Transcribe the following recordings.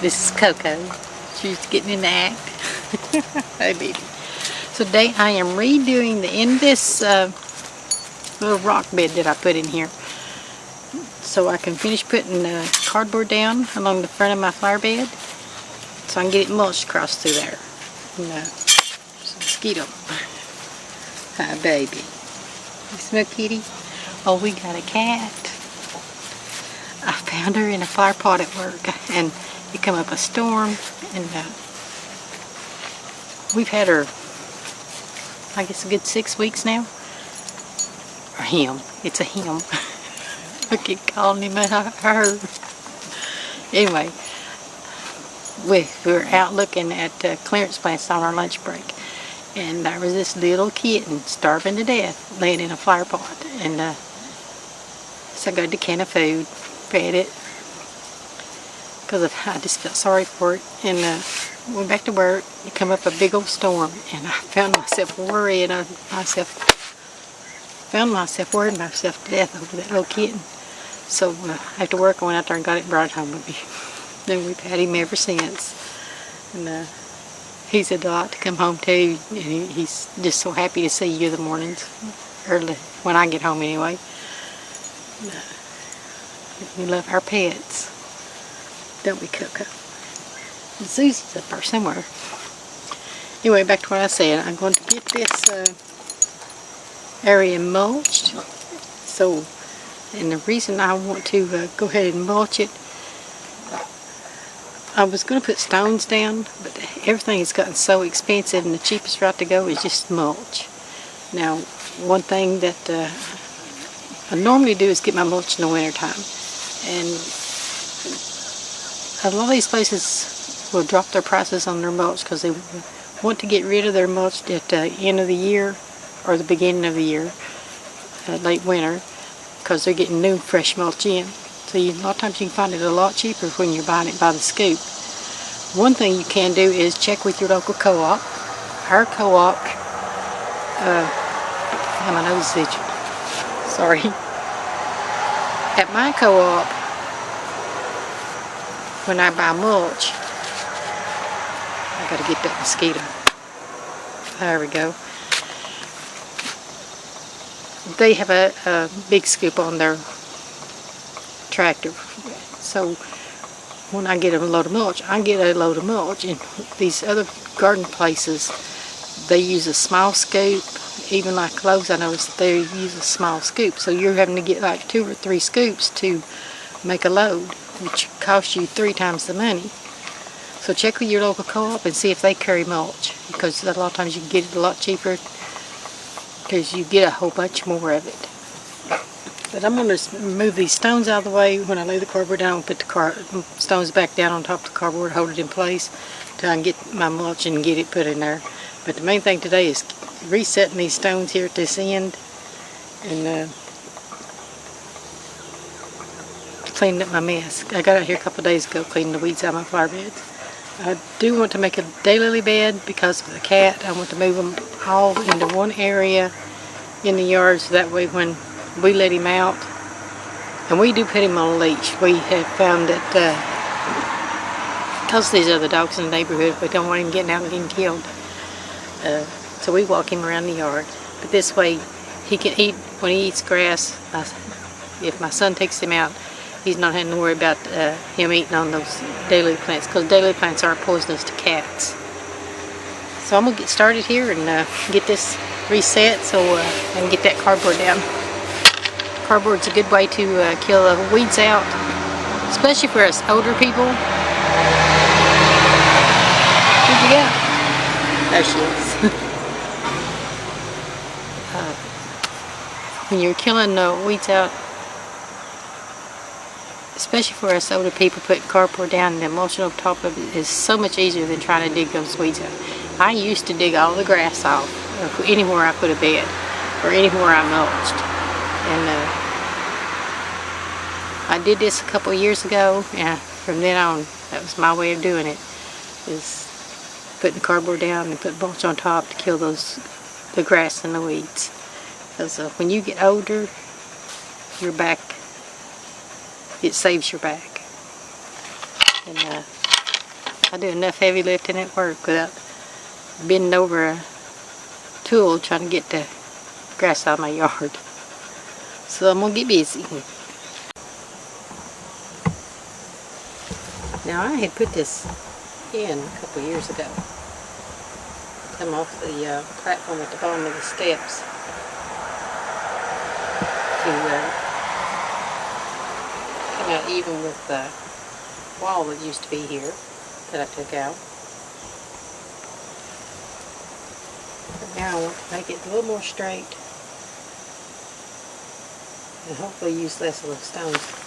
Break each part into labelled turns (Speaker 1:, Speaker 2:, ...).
Speaker 1: This is Coco. She's getting in the act. Hey, baby. So today I am redoing the end of this little rock bed that I put in here, so I can finish putting cardboard down along the front of my flower bed, so I can get it mulched across through there. And, some mosquito. Hi, baby. You smell kitty? Oh, we got a cat. I found her in a flower pot at work, and it come up a storm, and we've had her, I guess, a good 6 weeks now. Or him. It's a him. I keep calling him her. Anyway, we were out looking at clearance plants on our lunch break, and there was this little kitten starving to death laying in a flower pot, and so I got a can of food, fed it, because I just felt sorry for it, and went back to work. It come up a big old storm, and I found myself worrying worrying myself to death over that little kitten. So after work, I went out there and got it and brought it home with me. Then we've had him ever since, and he's a delight to come home to, and he's just so happy to see you in the mornings, early when I get home anyway. We love our pets, don't we, Coco? Susie's up there somewhere. Anyway, back to what I said. I'm going to get this area mulched. So, and the reason I want to go ahead and mulch it, I was going to put stones down, but everything has gotten so expensive, and the cheapest route to go is just mulch. Now, one thing that I normally do is get my mulch in the winter time, and a lot of these places will drop their prices on their mulch because they want to get rid of their mulch at the end of the year or the beginning of the year, late winter, because they're getting new fresh mulch in. So a lot of times you can find it a lot cheaper when you're buying it by the scoop. One thing you can do is check with your local co-op. Our co-op, my nose is itching. Sorry. At my co-op, when I buy mulch, I gotta get that mosquito. There we go. They have a big scoop on their tractor. So when I get a load of mulch, I get a load of mulch. And these other garden places, they use a small scoop. Even like Lowe's, I noticed they use a small scoop. So you're having to get like 2 or 3 scoops to make a load, which costs you 3 times the money. So check with your local co-op and see if they carry mulch, because a lot of times you can get it a lot cheaper because you get a whole bunch more of it. But I'm going to move these stones out of the way. When I lay the cardboard down, I'll put the stones back down on top of the cardboard, hold it in place till I can get my mulch and get it put in there. But the main thing today is resetting these stones here at this end, and cleaning up my mess. I got out here a couple of days ago cleaning the weeds out of my flower beds. I do want to make a daylily bed because of the cat. I want to move them all into one area in the yard, so that way when we let him out, and we do put him on a leash. We have found that because these other dogs in the neighborhood, we don't want him getting out and getting killed. So we walk him around the yard. But this way he can eat, when he eats grass, if my son takes him out, he's not having to worry about him eating on those daylily plants, because daylily plants are poisonous to cats. So I'm going to get started here and get this reset so I can get that cardboard down. Cardboard's a good way to kill the weeds out, especially for us older people. Where'd you go? There she is. When you're killing the weeds out, especially for us older people, putting cardboard down and then mulching over top of it is so much easier than trying to dig those weeds out. I used to dig all the grass off anywhere I put a bed or anywhere I mulched. And I did this a couple of years ago, and from then on, that was my way of doing it, is putting the cardboard down and put mulch on top to kill the grass and the weeds. Because when you get older, your back, it saves your back. And I do enough heavy lifting at work without bending over a tool trying to get the grass out of my yard. So I'm gonna get busy. Now I had put this in a couple of years ago. Come off the platform at the bottom of the steps to come out even with the wall that used to be here that I took out. But now I want to make it a little more straight and hopefully use less of those stones.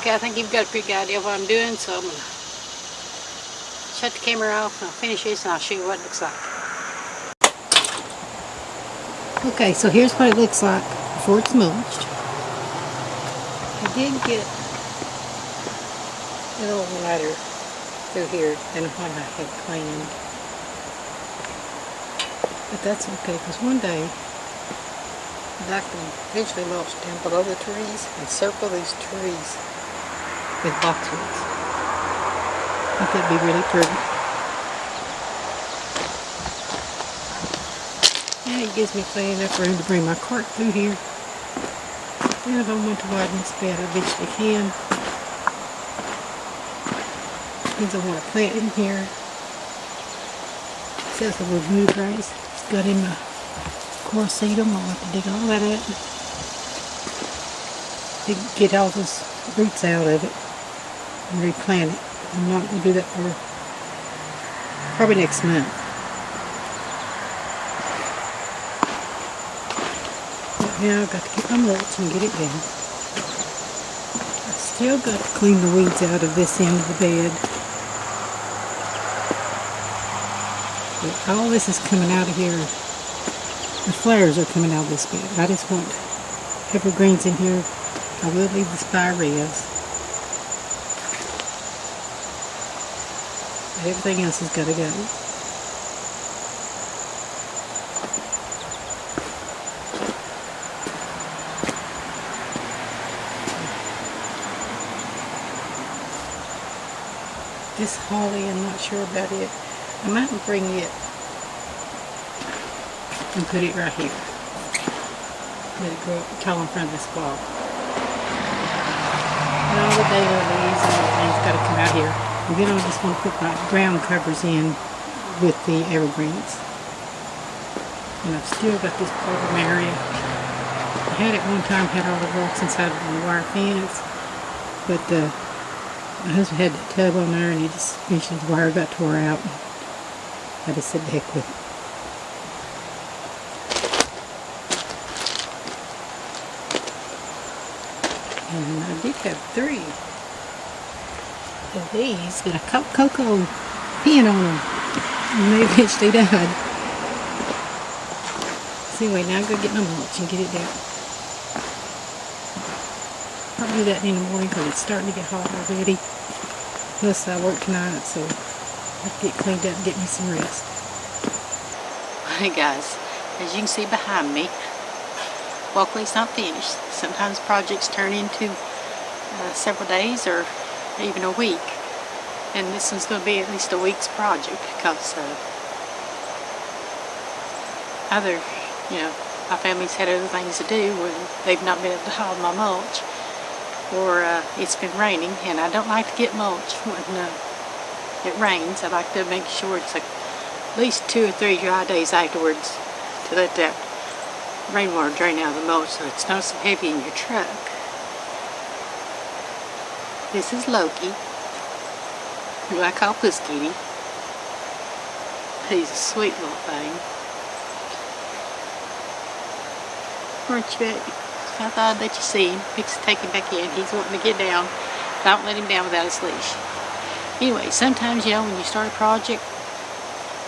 Speaker 1: Okay, I think you've got a pretty good idea of what I'm doing, so I'm going to shut the camera off and I'll finish this and I'll show you what it looks like. Okay, so here's what it looks like before it's mulched. I did get a little lighter through here than what I had planned. But that's okay, because one day I can eventually mulch down below the trees and circle these trees with boxwoods. I think that'd be really pretty. And it gives me plenty enough room to bring my cart through here. And if I want to widen this bed, I eventually can. Things I want to plant in here. It says the word bluegrass. It's got in my core sedum. I'll have to dig all that out. Get all those roots out of it and replant it. I'm not going to do that for probably next month. But now I've got to get my mulch and get it down. I still got to clean the weeds out of this end of the bed. But all this is coming out of here. The flowers are coming out of this bed. I just want evergreens in here. I will leave the spireas. But everything else has got to go. This holly, I'm not sure about it. I might bring it and put it right here. Let it grow up tall in front of this wall. And all the dahlia leaves and everything's got to come out here. And then I just want to put my ground covers in with the evergreens. And I've still got this problem area. I had at one time had all the rocks inside of the wire fence, but my husband had that tub on there and he just eventually the wire got tore out. I just said the heck with it. And I did have 3 of these, but I caught cocoa pin on them, and they eventually died. So anyway, now I'm going to get my mulch and get it down. I'll do that in the morning because it's starting to get hot already. Plus I work tonight, so I have to get cleaned up and get me some rest. Hey guys, as you can see behind me, Walkway's not finished. Sometimes projects turn into several days or even a week. And this one's going to be at least a week's project because my family's had other things to do where they've not been able to haul my mulch, or it's been raining, and I don't like to get mulch when it rains. I like to make sure it's like at least 2 or 3 dry days afterwards to let that rainwater drain out of the mulch so it's not so heavy in your truck. This is Loki, who I call Puss Kitty. He's a sweet little thing. Aren't you, baby? I thought I'd let you see him. Fix to take him back in. He's wanting to get down. Don't let him down without his leash. Anyway, sometimes, when you start a project,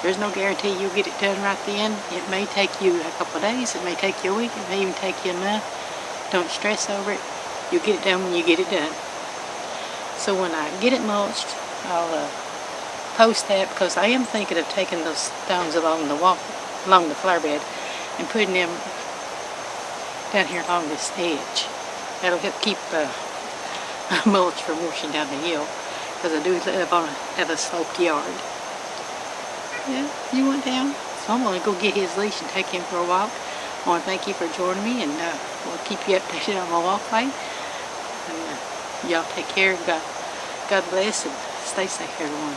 Speaker 1: there's no guarantee you'll get it done right then. It may take you a couple of days. It may take you a week. It may even take you a month. Don't stress over it. You'll get it done when you get it done. So when I get it mulched, I'll post that, because I am thinking of taking those stones along the wall, along the flower bed, and putting them down here along this edge. That'll help keep mulch from washing down the hill, because I do live on have a sloped yard. Yeah, you went down. So I'm going to go get his leash and take him for a walk. I want to thank you for joining me, and we'll keep you updated on my walkway. And y'all take care. God bless, and stay safe, everyone.